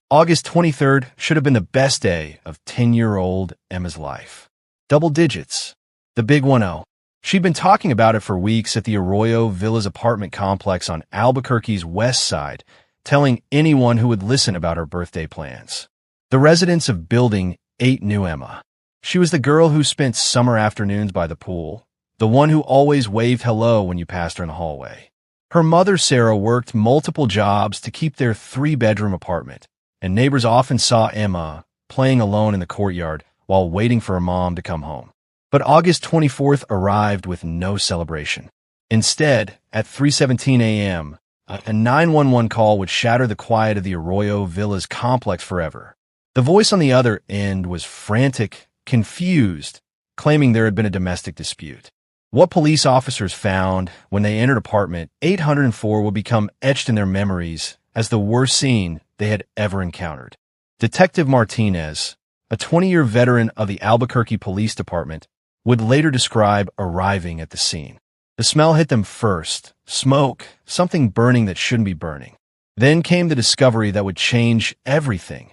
August 23rd should have been the best day of 10-year-old Emma's life. Double digits. The big 1-0. She'd been talking about it for weeks at the Arroyo Villas apartment complex on Albuquerque's west side, telling anyone who would listen about her birthday plans. The residents of Building 8 knew Emma. She was the girl who spent summer afternoons by the pool, the one who always waved hello when you passed her in the hallway. Her mother, Sarah, worked multiple jobs to keep their 3-bedroom apartment, and neighbors often saw Emma playing alone in the courtyard while waiting for her mom to come home. But August 24th arrived with no celebration. Instead, at 3:17 a.m., a 911 call would shatter the quiet of the Arroyo Villas complex forever. The voice on the other end was frantic, confused, claiming there had been a domestic dispute. What police officers found when they entered apartment 804 would become etched in their memories as the worst scene they had ever encountered. Detective Martens, a 20-year veteran of the Albuquerque Police Department, would later describe arriving at the scene. The smell hit them first, smoke, something burning that shouldn't be burning. Then came the discovery that would change everything.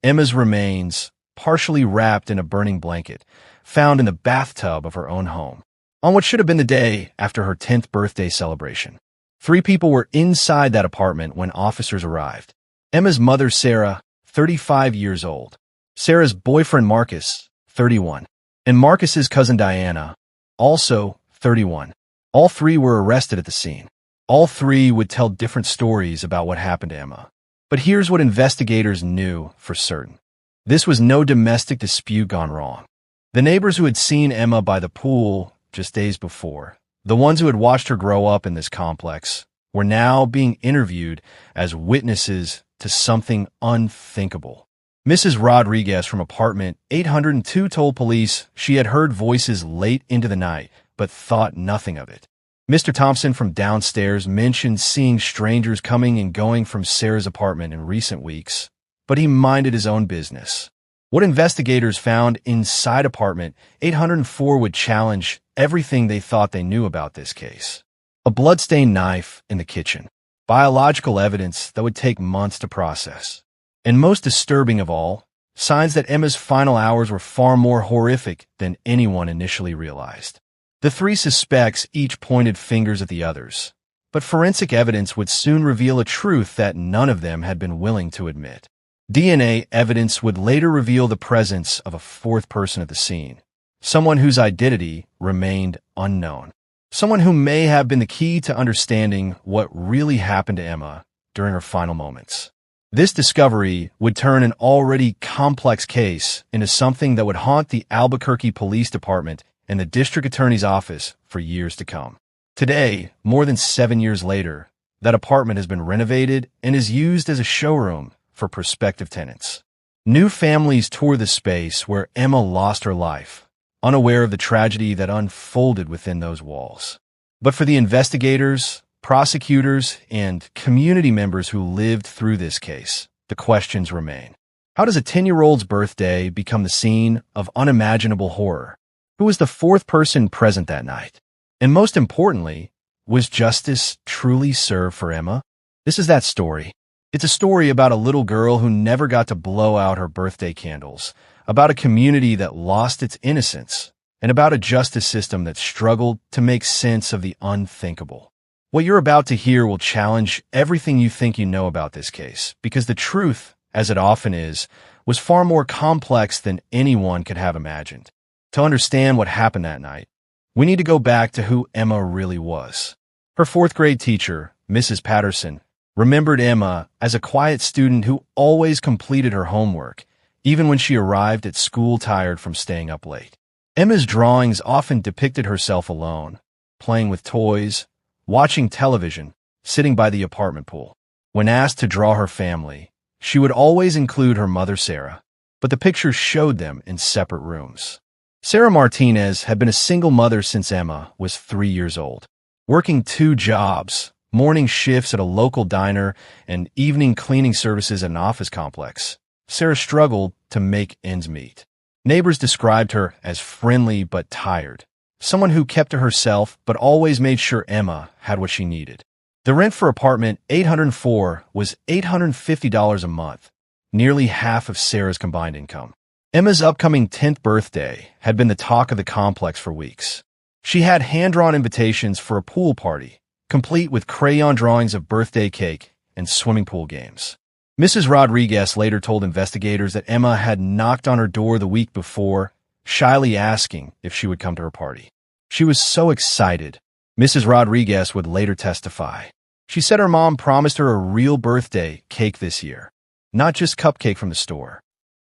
Emma's remains, partially wrapped in a burning blanket, found in the bathtub of her own home, on what should have been the day after her 10th birthday celebration. 3 people were inside that apartment when officers arrived. Emma's mother, Sarah, 35 years old. Sarah's boyfriend, Marcus, 31. And Marcus's cousin, Diana, also 31. All 3 were arrested at the scene. All 3 would tell different stories about what happened to Emma. But here's what investigators knew for certain. This was no domestic dispute gone wrong. The neighbors who had seen Emma by the pool just days before, the ones who had watched her grow up in this complex, were now being interviewed as witnesses to something unthinkable. Mrs. Rodriguez from apartment 802 told police she had heard voices late into the night, but thought nothing of it. Mr. Thompson from downstairs mentioned seeing strangers coming and going from Sarah's apartment in recent weeks, but he minded his own business. What investigators found inside apartment 804 would challenge everything they thought they knew about this case. A bloodstained knife in the kitchen. Biological evidence that would take months to process. And most disturbing of all, signs that Emma's final hours were far more horrific than anyone initially realized. The 3 suspects each pointed fingers at the others, but forensic evidence would soon reveal a truth that none of them had been willing to admit. DNA evidence would later reveal the presence of a 4th person at the scene, someone whose identity remained unknown, someone who may have been the key to understanding what really happened to Emma during her final moments. This discovery would turn an already complex case into something that would haunt the Albuquerque Police Department and the District Attorney's Office for years to come. Today, more than 7 years later, that apartment has been renovated and is used as a showroom for prospective tenants. New families tour the space where Emma lost her life, unaware of the tragedy that unfolded within those walls. But for the investigators, prosecutors, and community members who lived through this case, the questions remain. How does a 10-year-old's birthday become the scene of unimaginable horror? Who was the 4th person present that night? And most importantly, was justice truly served for Emma? This is that story. It's a story about a little girl who never got to blow out her birthday candles, about a community that lost its innocence, and about a justice system that struggled to make sense of the unthinkable. What you're about to hear will challenge everything you think you know about this case, because the truth, as it often is, was far more complex than anyone could have imagined. To understand what happened that night, we need to go back to who Emma really was. Her 4th grade teacher, Mrs. Patterson, remembered Emma as a quiet student who always completed her homework, even when she arrived at school tired from staying up late. Emma's drawings often depicted herself alone, playing with toys, watching television, sitting by the apartment pool. When asked to draw her family, she would always include her mother, Sarah, but the pictures showed them in separate rooms. Sarah Martinez had been a single mother since Emma was 3 years old, working 2 jobs, morning shifts at a local diner and evening cleaning services at an office complex. Sarah struggled to make ends meet. Neighbors described her as friendly but tired, someone who kept to herself but always made sure Emma had what she needed. The rent for apartment 804 was $850 a month, nearly half of Sarah's combined income. Emma's upcoming 10th birthday had been the talk of the complex for weeks. She had hand-drawn invitations for a pool party, complete with crayon drawings of birthday cake and swimming pool games. Mrs. Rodriguez later told investigators that Emma had knocked on her door the week before, shyly asking if she would come to her party. She was so excited, Mrs. Rodriguez would later testify. She said her mom promised her a real birthday cake this year, not just cupcake from the store.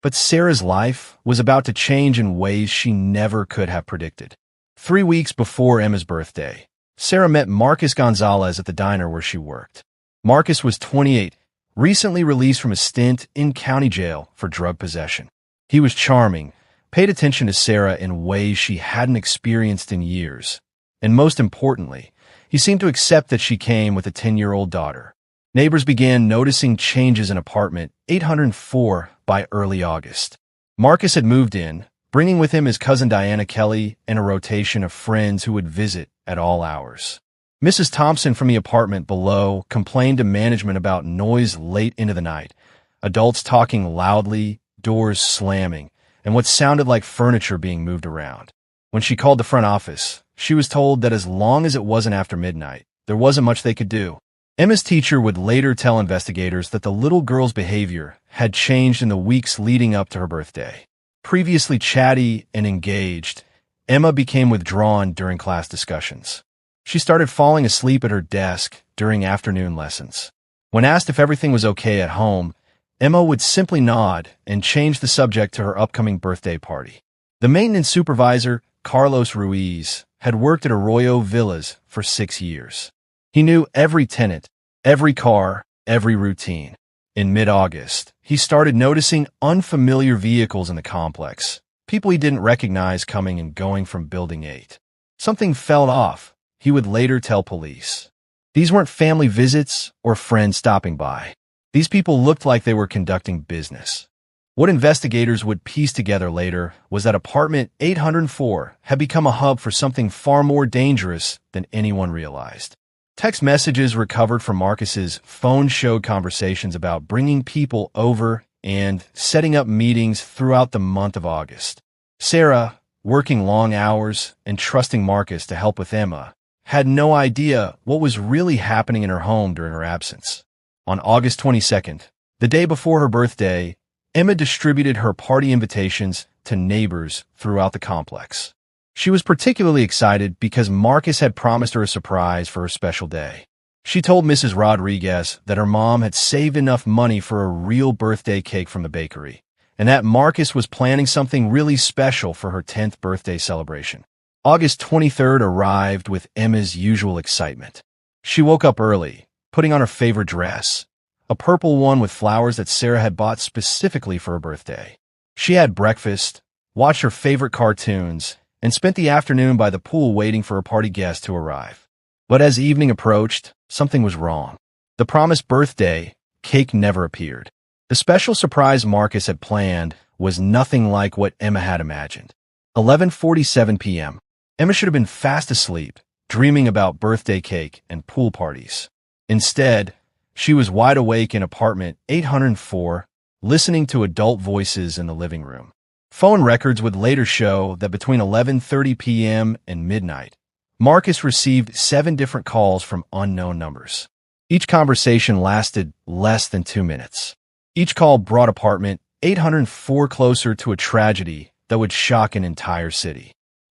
But Sarah's life was about to change in ways she never could have predicted. 3 weeks before Emma's birthday, Sarah met Marcus Gonzalez at the diner where she worked. Marcus was 28, recently released from a stint in county jail for drug possession. He was charming, paid attention to Sarah in ways she hadn't experienced in years, and most importantly, he seemed to accept that she came with a 10-year-old daughter. Neighbors began noticing changes in apartment 804 by early August. Marcus had moved in, bringing with him his cousin Diana Kelly and a rotation of friends who would visit at all hours. Mrs. Thompson from the apartment below complained to management about noise late into the night, adults talking loudly, doors slamming, and what sounded like furniture being moved around. When she called the front office, she was told that as long as it wasn't after midnight, there wasn't much they could do. Emma's teacher would later tell investigators that the little girl's behavior had changed in the weeks leading up to her birthday. Previously chatty and engaged, Emma became withdrawn during class discussions. She started falling asleep at her desk during afternoon lessons. When asked if everything was okay at home, Emma would simply nod and change the subject to her upcoming birthday party. The maintenance supervisor, Carlos Ruiz, had worked at Arroyo Villas for 6 years. He knew every tenant, every car, every routine. In mid-August, he started noticing unfamiliar vehicles in the complex, people he didn't recognize coming and going from Building 8. Something felt off, he would later tell police. These weren't family visits or friends stopping by. These people looked like they were conducting business. What investigators would piece together later was that apartment 804 had become a hub for something far more dangerous than anyone realized. Text messages recovered from Marcus's phone showed conversations about bringing people over and setting up meetings throughout the month of August. Sarah, working long hours and trusting Marcus to help with Emma, had no idea what was really happening in her home during her absence. On August 22nd, the day before her birthday, Emma distributed her party invitations to neighbors throughout the complex. She was particularly excited because Marcus had promised her a surprise for her special day. She told Mrs. Rodriguez that her mom had saved enough money for a real birthday cake from the bakery, and that Marcus was planning something really special for her 10th birthday celebration. August 23rd arrived with Emma's usual excitement. She woke up early, putting on her favorite dress, a purple one with flowers that Sarah had bought specifically for her birthday. She had breakfast, watched her favorite cartoons, and spent the afternoon by the pool waiting for a party guest to arrive. But as evening approached, something was wrong. The promised birthday cake never appeared. The special surprise Marcus had planned was nothing like what Emma had imagined. 11:47 p.m. Emma should have been fast asleep, dreaming about birthday cake and pool parties. Instead, she was wide awake in apartment 804, listening to adult voices in the living room. Phone records would later show that between 11:30 p.m. and midnight, Marcus received 7 different calls from unknown numbers. Each conversation lasted less than 2 minutes. Each call brought apartment 804 closer to a tragedy that would shock an entire city.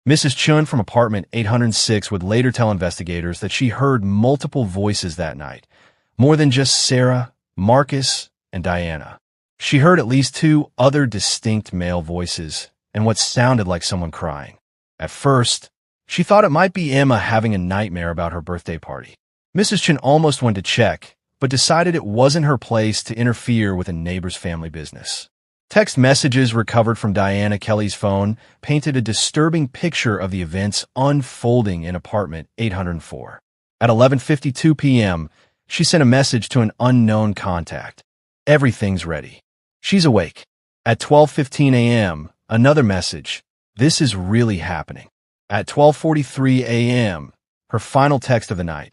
Mrs. Chun from apartment 806 would later tell investigators that she heard multiple voices that night, more than just Sarah, Marcus, and Diana. She heard at least 2 other distinct male voices and what sounded like someone crying. At first, she thought it might be Emma having a nightmare about her birthday party. Mrs. Chun almost went to check, but decided it wasn't her place to interfere with a neighbor's family business. Text messages recovered from Diana Kelly's phone painted a disturbing picture of the events unfolding in apartment 804. At 11:52 p.m., she sent a message to an unknown contact. Everything's ready. She's awake. At 12:15 a.m., another message. This is really happening. At 12:43 a.m., her final text of the night.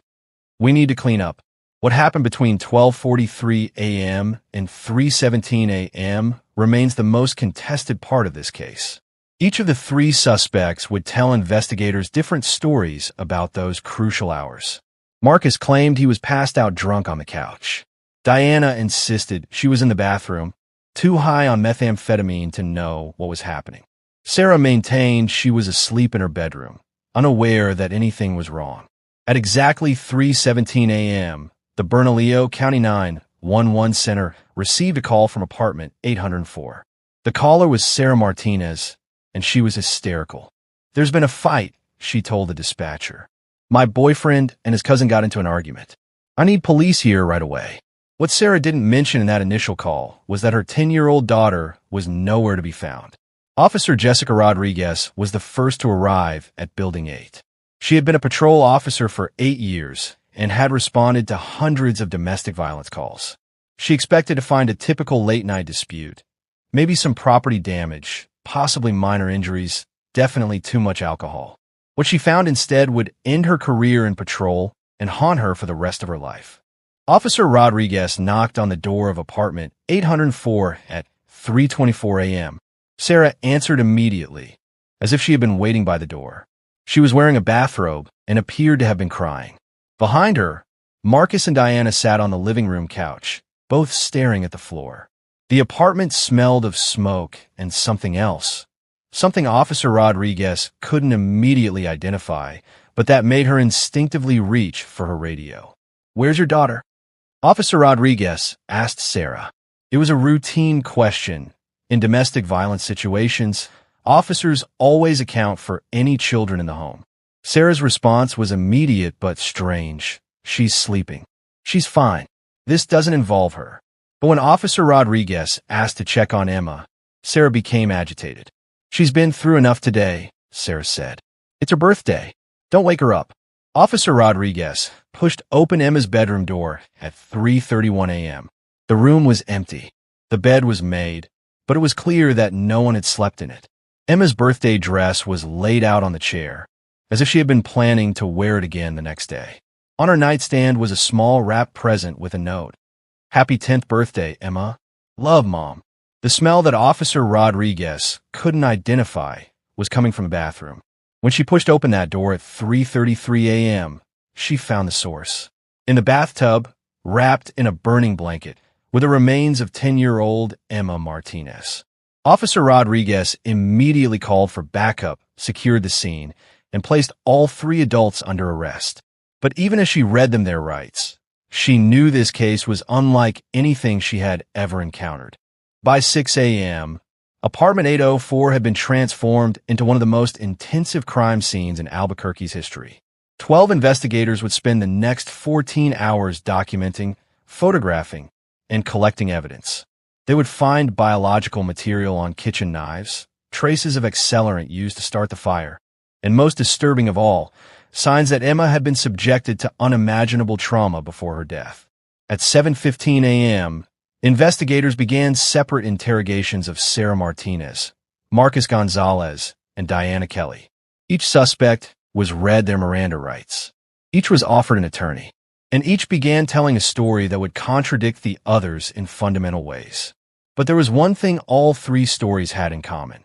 We need to clean up. What happened between 12:43 a.m. and 3:17 a.m. remains the most contested part of this case. Each of the three suspects would tell investigators different stories about those crucial hours. Marcus claimed he was passed out drunk on the couch. Diana insisted she was in the bathroom, too high on methamphetamine to know what was happening. Sarah maintained she was asleep in her bedroom, unaware that anything was wrong. At exactly 3:17 a.m., the Bernalillo County 911 Center received a call from apartment 804. The caller was Sarah Martinez, and she was hysterical. "There's been a fight," she told the dispatcher. "My boyfriend and his cousin got into an argument. I need police here right away." What Sarah didn't mention in that initial call was that her 10-year-old daughter was nowhere to be found. Officer Jessica Rodriguez was the first to arrive at Building 8. She had been a patrol officer for 8 years and had responded to hundreds of domestic violence calls. She expected to find a typical late-night dispute, maybe some property damage, possibly minor injuries, definitely too much alcohol. What she found instead would end her career in patrol and haunt her for the rest of her life. Officer Rodriguez knocked on the door of apartment 804 at 3:24 a.m. Sarah answered immediately, as if she had been waiting by the door. She was wearing a bathrobe and appeared to have been crying. Behind her, Marcus and Diana sat on the living room couch, both staring at the floor. The apartment smelled of smoke and something else, something Officer Rodriguez couldn't immediately identify, but that made her instinctively reach for her radio. "Where's your daughter?" Officer Rodriguez asked Sarah. It was a routine question. In domestic violence situations, officers always account for any children in the home. Sarah's response was immediate but strange. "She's sleeping. She's fine. This doesn't involve her." But when Officer Rodriguez asked to check on Emma, Sarah became agitated. "She's been through enough today," Sarah said. "It's her birthday. Don't wake her up." Officer Rodriguez pushed open Emma's bedroom door at 3:31 a.m. The room was empty. The bed was made, but it was clear that no one had slept in it. Emma's birthday dress was laid out on the chair, as if she had been planning to wear it again the next day. On her nightstand was a small wrapped present with a note. "Happy 10th birthday, Emma. Love, Mom." The smell that Officer Rodriguez couldn't identify was coming from the bathroom. When she pushed open that door at 3:33 a.m., she found the source. In the bathtub, wrapped in a burning blanket, were the remains of 10-year-old Emma Martinez. Officer Rodriguez immediately called for backup, secured the scene, and placed all three adults under arrest. But even as she read them their rights, she knew this case was unlike anything she had ever encountered. By 6 a.m., Apartment 804 had been transformed into one of the most intensive crime scenes in Albuquerque's history. 12 investigators would spend the next 14 hours documenting, photographing, and collecting evidence. They would find biological material on kitchen knives, traces of accelerant used to start the fire, and most disturbing of all, signs that Emma had been subjected to unimaginable trauma before her death. At 7:15 a.m., investigators began separate interrogations of Sarah Martinez, Marcus Gonzalez, and Diana Kelly. Each suspect was read their Miranda rights. Each was offered an attorney, and each began telling a story that would contradict the others in fundamental ways. But there was one thing all three stories had in common.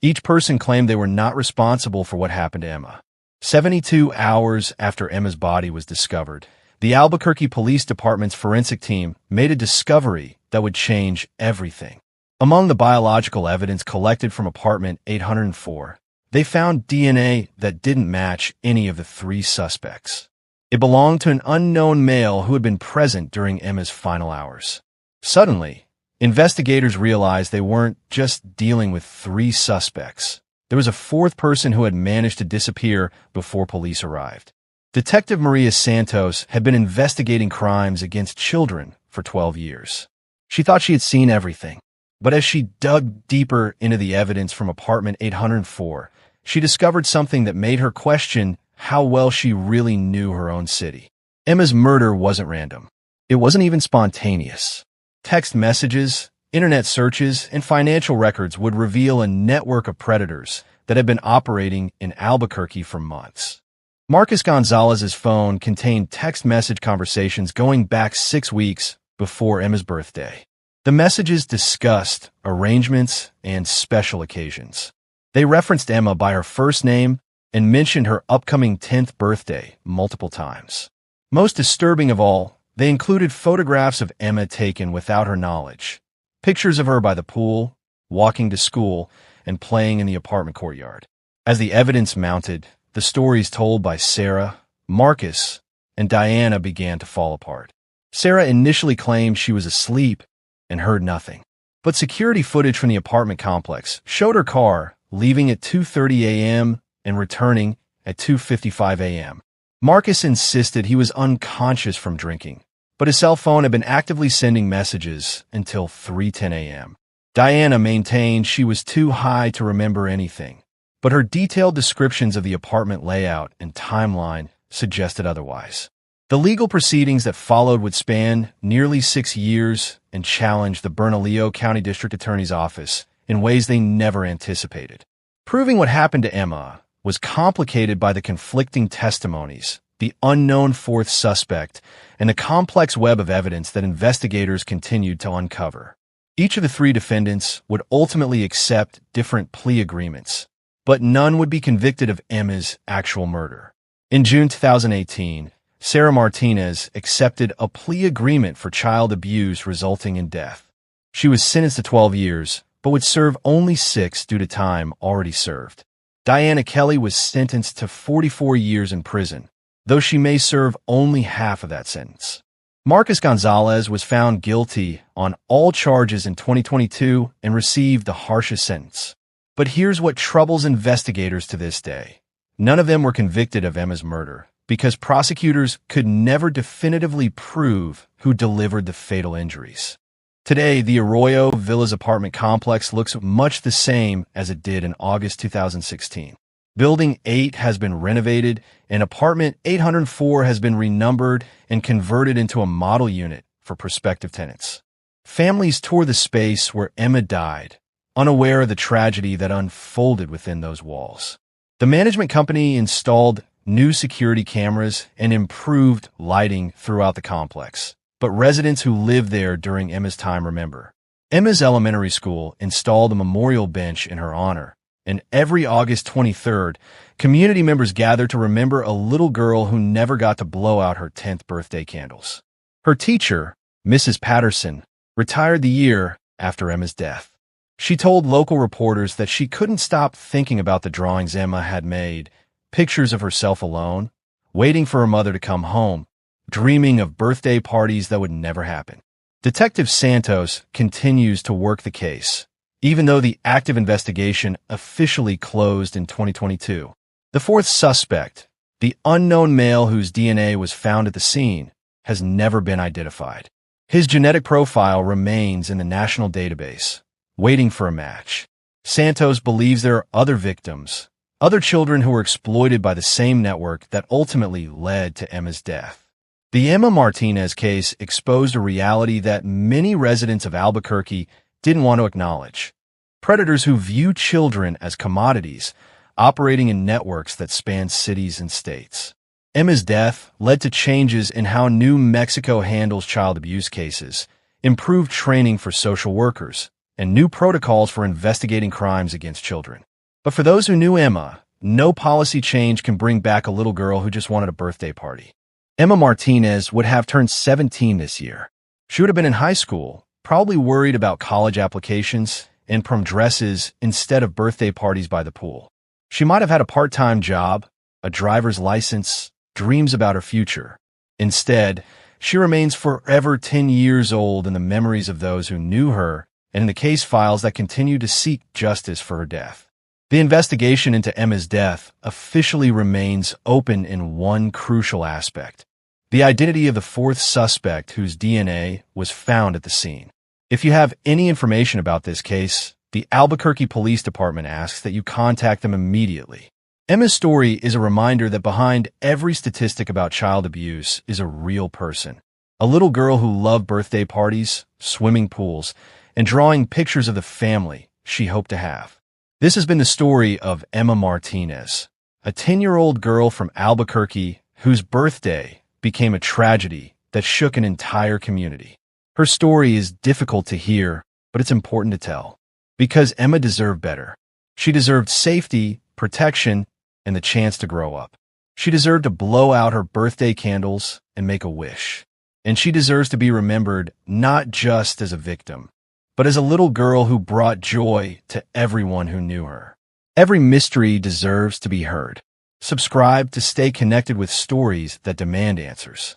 Each person claimed they were not responsible for what happened to Emma. 72 hours after Emma's body was discovered, the Albuquerque Police Department's forensic team made a discovery that would change everything. Among the biological evidence collected from apartment 804, they found DNA that didn't match any of the three suspects. It belonged to an unknown male who had been present during Emma's final hours. Suddenly, investigators realized they weren't just dealing with three suspects. There was a fourth person who had managed to disappear before police arrived. Detective Maria Santos had been investigating crimes against children for 12 years. She thought she had seen everything, but as she dug deeper into the evidence from apartment 804, she discovered something that made her question how well she really knew her own city. Emma's murder wasn't random. It wasn't even spontaneous. Text messages, internet searches, and financial records would reveal a network of predators that had been operating in Albuquerque for months. Marcus Gonzalez's phone contained text message conversations going back 6 weeks before Emma's birthday. The messages discussed arrangements and special occasions. They referenced Emma by her first name and mentioned her upcoming 10th birthday multiple times. Most disturbing of all, they included photographs of Emma taken without her knowledge, pictures of her by the pool, walking to school, and playing in the apartment courtyard. As the evidence mounted, the stories told by Sarah, Marcus, and Diana began to fall apart. Sarah initially claimed she was asleep and heard nothing. But security footage from the apartment complex showed her car leaving at 2:30 a.m. and returning at 2:55 a.m. Marcus insisted he was unconscious from drinking, but his cell phone had been actively sending messages until 3:10 a.m. Diana maintained she was too high to remember anything, but her detailed descriptions of the apartment layout and timeline suggested otherwise. The legal proceedings that followed would span nearly 6 years and challenge the Bernalillo County District Attorney's Office in ways they never anticipated. Proving what happened to Emma was complicated by the conflicting testimonies, the unknown fourth suspect, and the complex web of evidence that investigators continued to uncover. Each of the 3 defendants would ultimately accept different plea agreements, but none would be convicted of Emma's actual murder. In June 2018, Sarah Martinez accepted a plea agreement for child abuse resulting in death. She was sentenced to 12 years, but would serve only 6 due to time already served. Diana Kelly was sentenced to 44 years in prison, though she may serve only half of that sentence. Marcus Gonzalez was found guilty on all charges in 2022 and received the harshest sentence. But here's what troubles investigators to this day. None of them were convicted of Emma's murder, because prosecutors could never definitively prove who delivered the fatal injuries. Today, the Arroyo Villas apartment complex looks much the same as it did in August 2016. Building 8 has been renovated, and apartment 804 has been renumbered and converted into a model unit for prospective tenants. Families tour the space where Emma died, unaware of the tragedy that unfolded within those walls. The management company installed new security cameras and improved lighting throughout the complex, but residents who lived there during Emma's time remember. Emma's elementary school installed a memorial bench in her honor, and every August 23rd, community members gather to remember a little girl who never got to blow out her 10th birthday candles. Her teacher, Mrs. Patterson, retired the year after Emma's death. She told local reporters that she couldn't stop thinking about the drawings Emma had made, pictures of herself alone, waiting for her mother to come home, dreaming of birthday parties that would never happen. Detective Santos continues to work the case, even though the active investigation officially closed in 2022. The fourth suspect, the unknown male whose DNA was found at the scene, has never been identified. His genetic profile remains in the national database, waiting for a match. Santos believes there are other victims, other children who were exploited by the same network that ultimately led to Emma's death. The Emma Martinez case exposed a reality that many residents of Albuquerque didn't want to acknowledge. Predators who view children as commodities, operating in networks that span cities and states. Emma's death led to changes in how New Mexico handles child abuse cases, improved training for social workers, and new protocols for investigating crimes against children. But for those who knew Emma, no policy change can bring back a little girl who just wanted a birthday party. Emma Martinez would have turned 17 this year. She would have been in high school, probably worried about college applications and prom dresses instead of birthday parties by the pool. She might have had a part-time job, a driver's license, dreams about her future. Instead, she remains forever 10 years old in the memories of those who knew her and in the case files that continue to seek justice for her death. The investigation into Emma's death officially remains open in one crucial aspect: the identity of the fourth suspect whose DNA was found at the scene. If you have any information about this case, the Albuquerque Police Department asks that you contact them immediately. Emma's story is a reminder that behind every statistic about child abuse is a real person. A little girl who loved birthday parties, swimming pools, and drawing pictures of the family she hoped to have. This has been the story of Emma Martinez, a 10-year-old girl from Albuquerque whose birthday became a tragedy that shook an entire community. Her story is difficult to hear, but it's important to tell. Because Emma deserved better. She deserved safety, protection, and the chance to grow up. She deserved to blow out her birthday candles and make a wish. And she deserves to be remembered not just as a victim, but as a little girl who brought joy to everyone who knew her. Every mystery deserves to be heard. Subscribe to stay connected with stories that demand answers.